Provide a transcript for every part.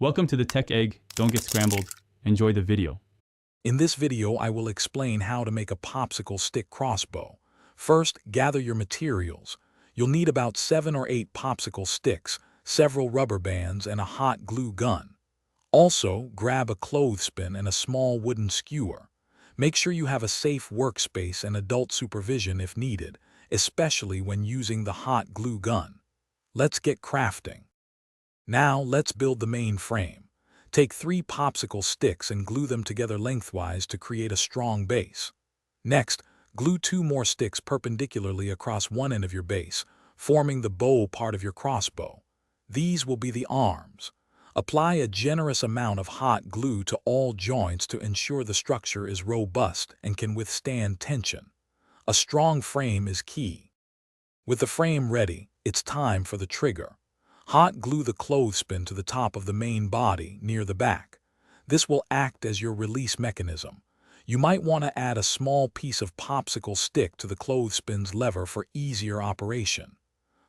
Welcome to the Tech Egg. Don't get scrambled. Enjoy the video. In this video, I will explain how to make a popsicle stick crossbow. First, gather your materials. You'll need about 7 or 8 popsicle sticks, several rubber bands, and a hot glue gun. Also, grab a clothespin and a small wooden skewer. Make sure you have a safe workspace and adult supervision if needed, especially when using the hot glue gun. Let's get crafting. Now, let's build the main frame. Take 3 popsicle sticks and glue them together lengthwise to create a strong base. Next, glue 2 more sticks perpendicularly across one end of your base, forming the bow part of your crossbow. These will be the arms. Apply a generous amount of hot glue to all joints to ensure the structure is robust and can withstand tension. A strong frame is key. With the frame ready, it's time for the trigger. Hot glue the clothespin to the top of the main body near the back. This will act as your release mechanism. You might want to add a small piece of popsicle stick to the clothespin's lever for easier operation.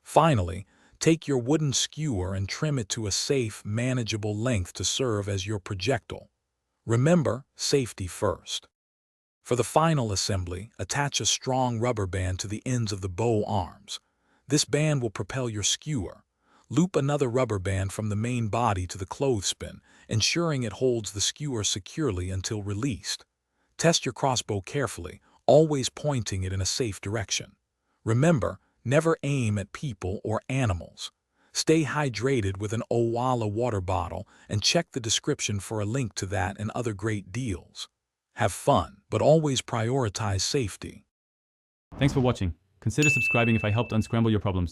Finally, take your wooden skewer and trim it to a safe, manageable length to serve as your projectile. Remember, safety first. For the final assembly, attach a strong rubber band to the ends of the bow arms. This band will propel your skewer. Loop another rubber band from the main body to the clothespin, ensuring it holds the skewer securely until released. Test your crossbow carefully, always pointing it in a safe direction. Remember, never aim at people or animals. Stay hydrated with an Owala water bottle and check the description for a link to that and other great deals. Have fun, but always prioritize safety. Thanks for watching. Consider subscribing if I helped unscramble your problems.